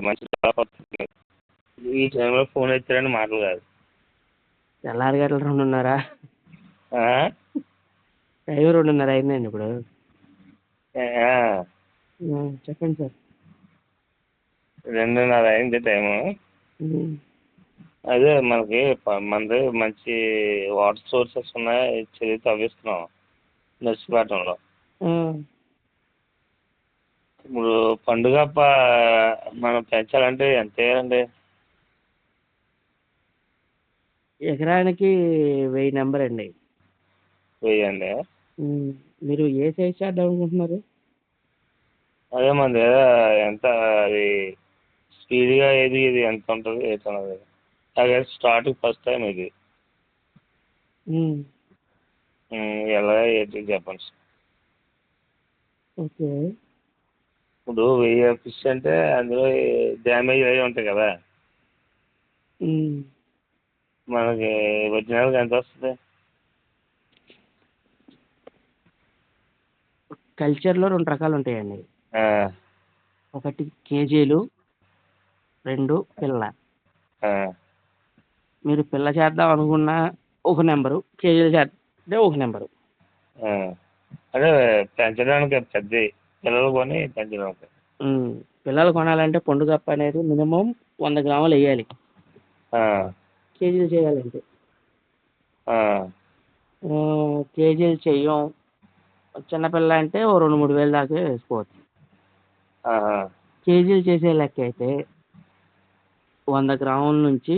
మంచి జాబ్ వస్తుంది. ఈ టైంలో ఫోన్ ఎత్తారని మాటలు కాదు. తెల్లారి గంటలు 2:30 ఆ? టైం 2:30 అయిందండి ఇప్పుడు. ఆ, చెప్పండి సార్. 2:30 అయింది టైము. అదే మనది మంచి వాటర్ సోర్సెస్ ఉన్నాయి, చెరువు తవ్విస్తున్నాం నర్సీపట్నంలో. ఇప్పుడు పండుగ మనం పెంచాలంటే ఎంత వేయాలండి? ఎకరానికి 1000 నెంబర్ అండి. 1000 అండి. మీరు ఏ సైజ్ చేద్దాం అనుకుంటున్నారు? అదే మంది ఎంత అది స్పీడ్గా ఏది ఇది ఎంత ఉంటుంది ఏతున్నది? అదే స్టార్టింగ్ ఫస్ట్ టైం ఇది. ఎలా ఏంటి చెప్పండి. ఓకే. ఇప్పుడు 1000 ఫిష్ అంటే అందులో డ్యామేజ్ అయ్యి ఉంటాయి కదా. మనకి ఒరిజినల్గా ఎంత వస్తుంది? కల్చర్లో 2 రకాలు ఉంటాయండి. ఒకటి కేజీలు, 2 పిల్ల. మీరు పిల్ల చేద్దాం అనుకున్న ఒక నెంబరు, కేజీలు చేద్దాం ఒక నెంబరు. అదే పెంచడానికి పెద్ద పిల్లలు కొని పెంచడానికి. పిల్లలు కొనాలంటే పండుగప్ప అనేది మినిమం 100 గ్రాములు వేయాలి కేజీలు చేయాలంటే. కేజీలు చెయ్యం. చిన్నపిల్ల అంటే ఓ 2-3 వేలు దాకా వేసుకోవచ్చు. కేజీలు చేసే లెక్క అయితే 100 గ్రాముల నుంచి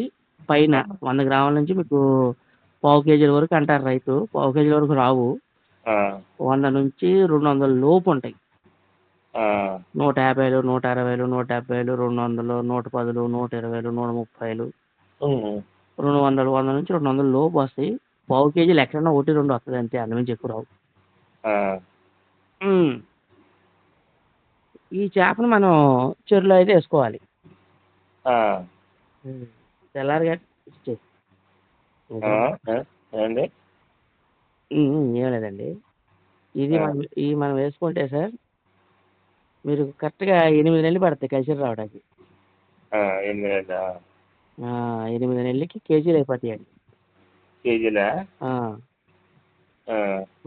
పైన 100 గ్రాముల నుంచి మీకు 1/2 కేజీల వరకు అంటారు రైతు. 1/2 కేజీల వరకు రావు. 100 నుంచి 200 లోపు ఉంటాయి. 150, 160, 170, 200, 110, 120, 130, 200, 100 నుంచి 200 లోపు వస్తాయి. 1/2 కేజీలు ఎక్కడన్నా 1-2 వస్తుంది అంతే, అంతమించి ఎక్కువ రావు. ఈ చేపను మనం చెరువులో అయితే వేసుకోవాలి. తెల్లారిగా ఏం లేదండి. ఇది మనం వేసుకుంటే సార్ మీరు కరెక్ట్గా 8 నెలలు పడతాయి కల్చర్ రావడానికి. 8 నెలలకి కేజీలు అయిపోతాయండి. కేజీలా?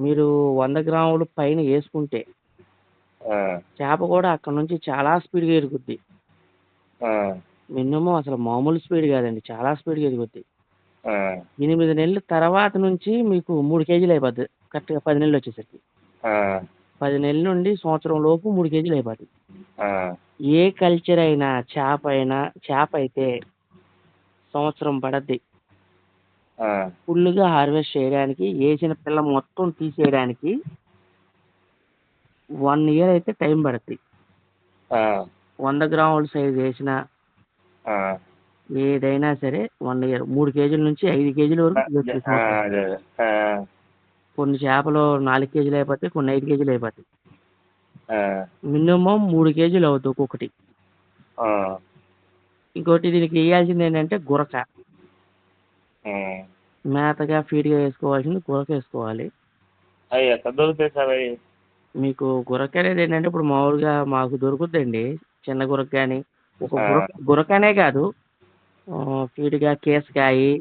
మీరు 100 గ్రాములు పైన వేసుకుంటే చేప కూడా అక్కడ నుంచి చాలా స్పీడ్గా ఎరుగుద్ది. మినిమం అసలు మామూలు స్పీడ్ కాదండి, చాలా స్పీడ్గా ఎరుగుద్ది. 8 నెలల తర్వాత నుంచి మీకు 3 కేజీలు అయిపోద్ది కరెక్ట్గా 10 నెలలు వచ్చేసరికి. 10 నెలల నుండి సంవత్సరం లోపు 3 కేజీలు అయిపోద్ది. ఏ కల్చర్ అయినా చేప అయితే సంవత్సరం పడద్ది ఫుల్గా హార్వెస్ట్ చేయడానికి. వేసిన పిల్ల మొత్తం తీసేయడానికి 1 ఇయర్ అయితే టైం పడుద్ది. 100 గ్రాముల సైజు వేసిన ఏదైనా సరే 1 ఇయర్. 3 కేజీల నుంచి 5 కేజీల వరకు. కొన్ని చేపలు 4 కేజీలు అయిపోతాయి, కొన్ని 5 కేజీలు అయిపోతాయి. మినిమం 3 కేజీలు అవుతుంది ఒక్కొక్కటి. ఇంకోటి దీనికి వేయాల్సింది ఏంటంటే గురక. మేతగా ఫీడ్గా వేసుకోవాల్సింది గురక వేసుకోవాలి. అవి ఎక్కడ దొరుకుతాయి సార్? అవి మీకు గురక అనేది ఏంటంటే ఇప్పుడు మామూలుగా మాకు దొరుకుద్దండి చిన్న గురక. కానీ ఒక గురకనే కాదు, ఫీడ్గా కేసకాయి,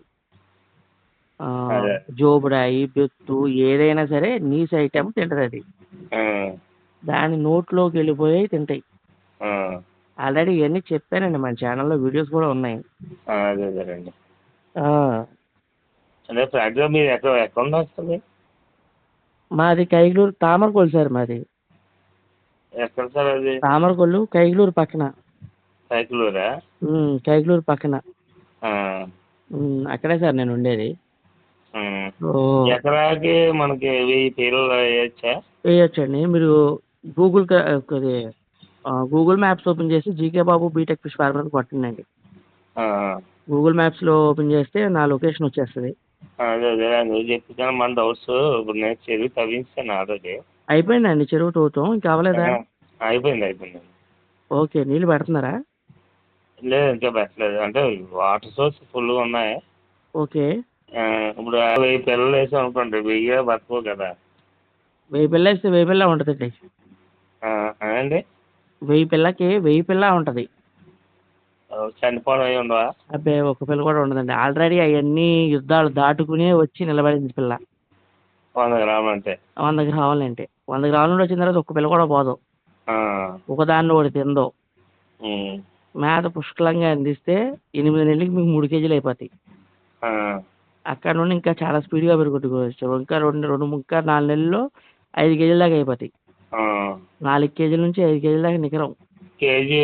జోబుడాయి, బెత్తు ఏదైనా సరే నీస్ ఐటెం తింటది అది. దాని నోట్లోకి వెళ్ళిపోయి తింటాయి. ఆల్రెడీ ఇవన్నీ చెప్పానండి, మన ఛానల్లో వీడియోస్ కూడా ఉన్నాయి. మీరు ఎక్కడ వస్తుంది? మాది కైగలూరు తామరకొల్లు సార్. మాది ఎక్కడ సార్ అది? తామరకొల్లు, కైగలూరు పక్కన. కైగలూరా? కైగలూరు పక్కన. అక్కడే సార్ నేను ఉండేది. ఎకరాకి మనకి 1000 పీలలు వేయొచ్చండి. మీరు గూగుల్ మ్యాప్స్ ఓపెన్ చేసి జీకే బాబు బీటెక్ ఫిష్ ఫార్మర్ కొట్టండి. గూగుల్ మ్యాప్స్లో ఓపెన్ చేస్తే నా లొకేషన్ వచ్చేస్తుంది. నువ్వు చెప్తే మన డౌట్స్ ఇప్పుడు నేను చెరువు తవ్వించాను ఆల్రెడీ. అయిపోయిందండి చెరువు తవ్వుతాం, ఇంకా అవ్వలేదా? అయిపోయింది. ఓకే. నీళ్ళు పెడుతున్నారా? లేదు, ఇంకా పెట్టలేదు. అంటే వాటర్ సోర్స్ ఫుల్గా ఉన్నాయి. ఓకే. ఇప్పుడు 1000 పిల్లలు వేసాం అనుకోండి, 1000 బతకవు కదా. 1000 పిల్ల వేస్తే 1000 పిల్ల ఉంటుందండి. అండి 1000 పిల్లకి 1000 పిల్ల ఉంటుంది. చనిపోవడం అవి ఉండవా? అబ్బే ఒక్క పిల్ల కూడా ఉండదండి. ఆల్రెడీ అవన్నీ యుద్ధాలు దాటుకునే వచ్చి నిలబడింది పిల్ల. 100 గ్రాములు అంటే. 100 గ్రాములంటే 100 గ్రాముల నుండి వచ్చిన తర్వాత ఒక్క పిల్ల కూడా పోదు. ఆ. ఒకదాన్ని ఒకటి తిందో. ఉమ్. మేత పుష్కలంగా అందిస్తే 8 నెలలకి మీకు 3 కేజీలు అయిపోతాయి. ఆ. అక్కడ నుండి ఇంకా చాలా స్పీడ్గా పెరుగుకోవచ్చు. ఇంకా 4 నెలల్లో 5 కేజీల దాకా అయిపోతాయి. ఆ. 4 కేజీల నుంచి 5 కేజీల దాకా నికరం. కేజీ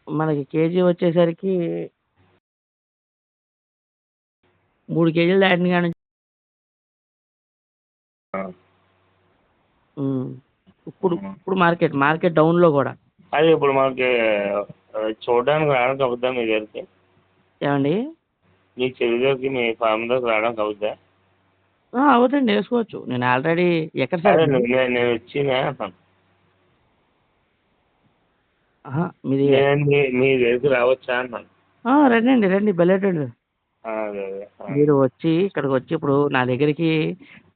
మనకి కేజీ వచ్చేసరికి 3 కేజీలు దాటిన కాడ నుంచి ఇప్పుడు మార్కెట్ డౌన్లో కూడా. అదే ఇప్పుడు మనకి చూడడానికి రావడానికి అవుద్దా మీ దగ్గరికి? ఏమండి? మీ చెల్లి దగ్గరికి మీ ఫామ్ దగ్గర రావడానికి అవుద్దా? అవుతుందండి, వేసుకోవచ్చు. నేను ఆల్రెడీ ఎక్కడ సార్? నేను వచ్చినా అంటాను. మీది మీ దగ్గరికి రావచ్చా అంటాను. రండి బయలుదేరండి. అదే అదే. మీరు వచ్చి ఇక్కడికి వచ్చి ఇప్పుడు నా దగ్గరికి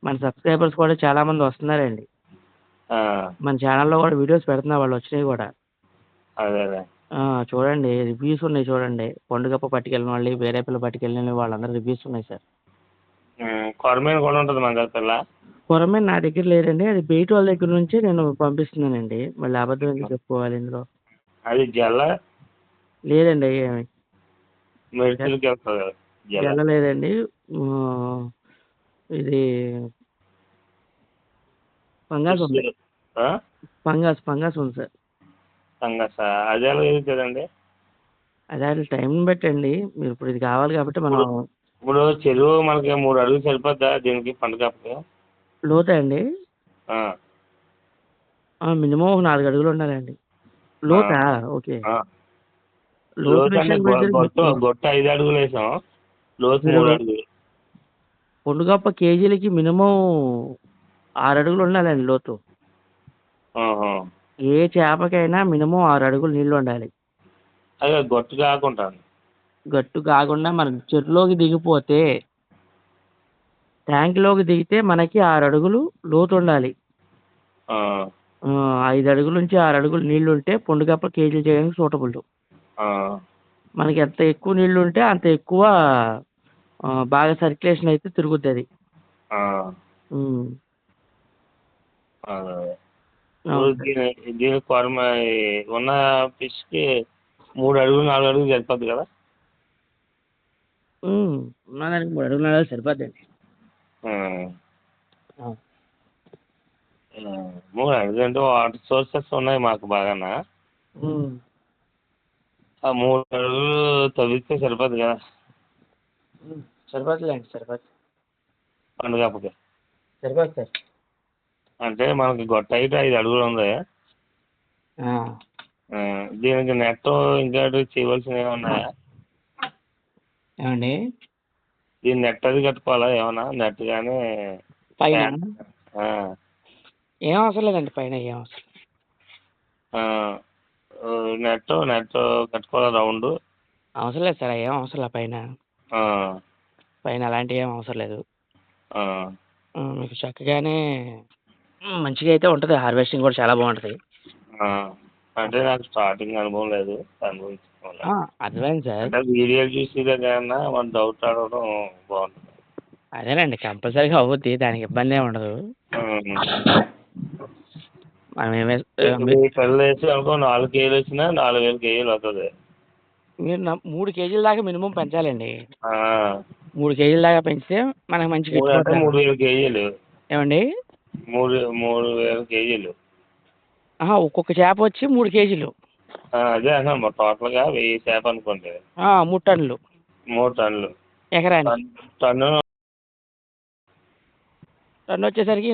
మన సబ్స్క్రైబర్స్ కూడా చాలా మంది వస్తున్నారండి. మన ఛానల్లో కూడా వీడియోస్ పెడుతున్నా, వాళ్ళు వచ్చినాయి కూడా. అదే అదే. చూడండి, రివ్యూస్ ఉన్నాయి చూడండి. పండుగప్ప పట్టుకెళ్ళిన వాళ్ళు, వేరే పిల్ల పట్టుకెళ్ళిన వాళ్ళందరూ రివ్యూస్ ఉన్నాయి సార్. కొరమీన కూడా ఉంటుంది మన దగ్గర పిల్ల. కొరమీన నా దగ్గర లేదండి, అది బయట వాళ్ళ దగ్గర నుంచి నేను పంపిస్తున్నానండి. మళ్ళీ అబద్ధం ఎందుకు చెప్పుకోవాలి ఇందులో? అది జల్ల లేదండి, ఏమి మెడిసిన్కి వెళ్తుంది కదా జల్ల లేదండి. ఇది ఫంగస్ ఉంది. ఫంగస్ ఉంది సార్. ఫంగస్ అది ఎలా ఎదుగుతుందండి? అదే టైంని బట్టి అండి. మీరు ఇప్పుడు ఇది కావాలి కాబట్టి మనం ఇప్పుడు చెరువు మనకి 3 అడుగులు సరిపోద్దా దీనికి పండుగప్పకి? లోతా అండి? మినిమం 4 అడుగులు ఉండాలండి. లోతా? ఓకే. గొట్ట 5 అడుగులు వేసాం, లోతు 3 అడుగులు. పొండుగప్ప కేజీలకి మినిమం 6 అడుగులు ఉండాలండి లోతు. ఏ చేపకైనా మినిమం 6 అడుగులు నీళ్ళు ఉండాలి. అదే గట్టు కాకుండా. గట్టు కాకుండా మనం చెరువులోకి దిగిపోతే, ట్యాంక్లోకి దిగితే మనకి 6 అడుగులు లోతు ఉండాలి. 5 అడుగుల నుంచి 6 అడుగులు నీళ్లు ఉంటే పొండుగప్ప కేజీలు చేయడానికి సూటబుల్. మనకి ఎంత ఎక్కువ నీళ్లు ఉంటే అంత ఎక్కువ బాగా సర్క్యులేషన్ అయితే తిరుగుతుంది. దీని కొరమ ఉన్న ఫిష్కి 3 అడుగులు 4 అడుగులు సరిపోద్ది కదా? ఉన్నదానికి 3 అడుగులు 4 అడుగులు సరిపోద్దండి. 3 అడుగులు అంటే వాటర్ సోర్సెస్ ఉన్నాయి మాకు బాగానా. 3 అడుగులు తవ్విస్తే సరిపోద్ది కదా? సరిపోతుందండి, సరిపోతుంది. పండుగప్పకి సరిపోతుంది సార్. అంటే మనకి గొట్ట అయితే 5 అడుగులు ఉంది. దీనికి నెట్ ఇంకా చేయవలసినవి ఏమైనా ఉన్నాయా? ఏమండి? దీన్ని నెట్ అది కట్టుకోవాలా ఏమన్నా? నెట్ కానీ పైన ఏం అవసరం లేదండి. పైన ఏం అవసరం నెట్ కట్టుకోవాలా రౌండ్? అవసరం లేదు సార్, ఏం అవసరం లేదు. పైన అలాంటివి ఏం అవసరం లేదు. మీకు చక్కగానే మంచిగా అయితే ఉంటుంది. హార్వెస్టింగ్ కూడా చాలా బాగుంటుంది. అంటే నాకు స్టార్టింగ్ అనుభవం లేదు, అర్థమైంది సార్. అంటే వీడియోలు చూసేదే కన్నా మన డౌట్ అడగడం బాగుంటుంది. అదేనండి, కంపల్సరీగా అవుద్ది, దానికి ఇబ్బంది ఏమి ఉండదు. పిల్లలు వేసి అనుకో 4 కేజీలు వచ్చినా 4000 కేజీలు అవుతుంది. మీరు 3 కేజీల దాకా మినిమం పెంచాలండి. 3 కేజీల దాకా పెంచితే మనకు మంచి 3000 కేజీలు. ఏమండి? 3000 కేజీలు. ఒక్కొక్క చేప వచ్చి 3 కేజీలు. అదే అన్న టోటల్గా 1000 చేప అనుకోండి. 3 టన్నులు. 3 టన్నులు ఎకరానికి. టన్ను వచ్చేసరికి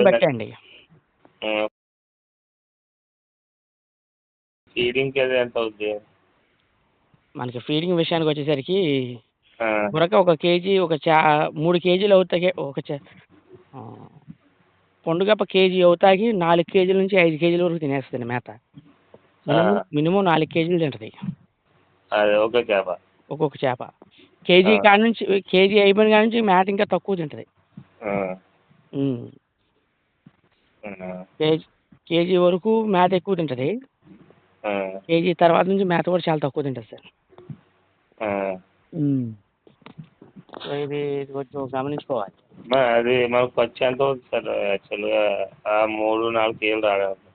బట్టి అండి. ఫీడింగ్ అది ఎంత అవుద్ది? మనకి ఫీడింగ్ విషయానికి వచ్చేసరికి మురక 1 కేజీ 3 కేజీలు అవుతాయి. పొండుగప్ప కేజీ అవుతాకి 4 కేజీల నుంచి 5 కేజీల వరకు తినేస్తుంది మేత. మినిమం 4 కేజీలు తింటుంది ఒక్కొక్క చేప. కేజీ కాడ నుంచి కేజీ అయిపోయిన కాడ నుంచి మేత ఇంకా తక్కువ తింటుంది. ఆ, కేజీ కేజీ వరకు మేత ఎక్కువ తింటుంది. ఆ, కేజీ తర్వాత నుంచి మేత కూడా చాలా తక్కువ తింటుంది సార్. ఆ. సో ఇది కొంచెం గమనించుకోవాలి. అది మనకు ఖర్చు ఎంత అవుతుంది సార్ యాక్చువల్గా 3-4 కేజీలు రావడానికి?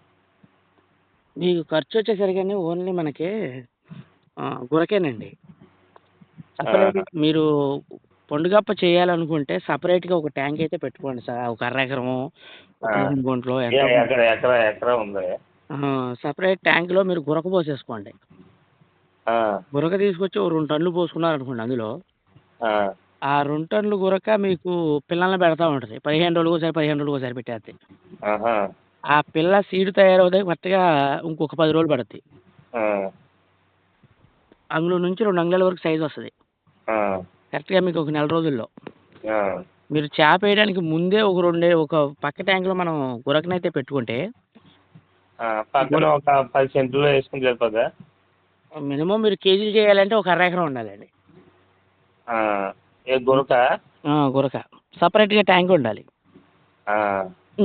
మీకు ఖర్చు వచ్చేసరికి ఓన్లీ మనకి గురకేనండి. సపరేట్ మీరు పండుగప్ప చేయాలనుకుంటే సపరేట్గా ఒక ట్యాంక్ అయితే పెట్టుకోండి సార్. ఒక అర ఎకరము, 15 గుంటలో ఎంత ఎకరా ఉంది. సపరేట్ ట్యాంక్లో మీరు గురక పోసేసుకోండి. గురక తీసుకొచ్చి ఓ 2 టన్నులు పోసుకున్నారనుకోండి అందులో. ఆ 2 టన్నులు గురక మీకు పిల్లల్ని పెడతా ఉంటుంది. 15 రోజులకు ఒకసారి 15 రోజులకు ఒకసారి పెట్టేద్ది. ఆ పిల్ల సీడ్ తయారవుతాయి కరెక్ట్గా ఇంకొక 10 రోజులు పడుద్ది. అంగుళం నుంచి 2 అంగుళాల వరకు సైజ్ వస్తుంది కరెక్ట్గా మీకు ఒక నెల రోజుల్లో. మీరు చేప వేయడానికి ముందే ఒక పక్క ట్యాంక్లో మనం గురకనైతే పెట్టుకుంటే పక్కన ఒక 10 సెంట్లు వేసుకుని సరిపోదా? మినిమం మీరు కేజీలు చేయాలంటే ఒక అర ఎకరం ఉండాలండి. గురక గురక సపరేట్గా ట్యాంక్ ఉండాలి.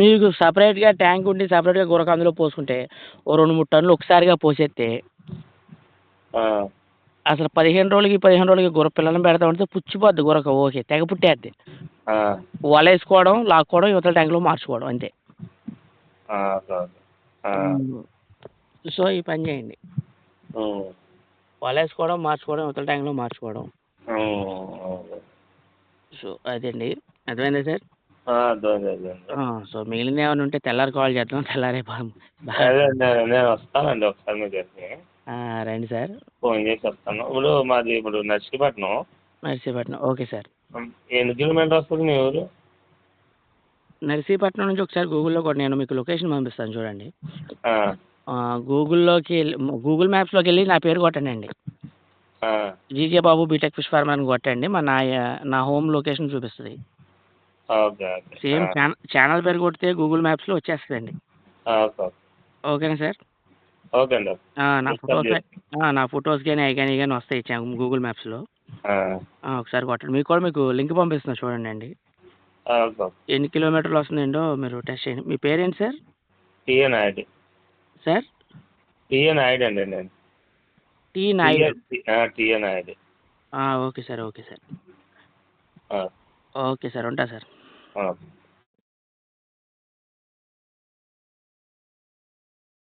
మీకు సపరేట్గా ట్యాంక్ ఉండి సపరేట్గా గురక అందులో పోసుకుంటే ఓ 2-3 టన్నులు ఒకసారిగా పోసేస్తే అసలు 15 రోజులకి గుర్ర పిల్లల్ని పెడతా ఉంటే పుచ్చిపోద్ది గురక. ఓకే తెగ పుట్టేద్ది. వల వేసుకోవడం, లాక్కోవడం, యువతల ట్యాంక్లో మార్చుకోవడం అంతే. సో ఈ పని చేయండి. వల వేసుకోవడం, మార్చుకోవడం, యువతల ట్యాంక్లో మార్చుకోవడం. సో అదండి. అర్థమైందా సార్? సో మిగిలింది ఏమైనా ఉంటే తెల్లారి కాల్ చేద్దాం. తెల్లారే నేను వస్తానండి ఒకసారి మీ దగ్గరికి. రండి సార్. ఫోన్ చేసి వస్తాను. మాది నర్సీపట్నం. Okay sir. ఎన్ని కిలోమీటర్ వస్తుంది మీ ఊరు? నర్సీపట్నం నుంచి ఒకసారి గూగుల్లో కూడా నేను మీకు లొకేషన్ పంపిస్తాను చూడండి. గూగుల్ మ్యాప్స్లోకి వెళ్ళి నా పేరు కొట్టండి. జీకే బాబు బీటెక్ ఫిష్ ఫార్మర్ అని కొట్టండి. నా హోమ్ లొకేషన్ చూపిస్తుంది. సేమ్ ఛానల్ పేరు కొడితే గూగుల్ మ్యాప్స్లో వచ్చేస్తుందండి. ఓకేనా సార్? ఓకే అండి. నా ఫొటోస్ కానీ అవి కానీ వస్తాయి గూగుల్ మ్యాప్స్లో. ఒకసారి కొట్టండి. మీకు లింక్ పంపిస్తున్నా చూడండి అండి. ఎన్ని కిలోమీటర్లు వస్తుందండో మీరు టెస్ట్ చేయండి. మీ పేరేంటి sir? TA Naidu. Sir? TA Naidu అండి నేను. Naidu. TA Naidu. Okay sir. Okay sir. ఉంటా సార్.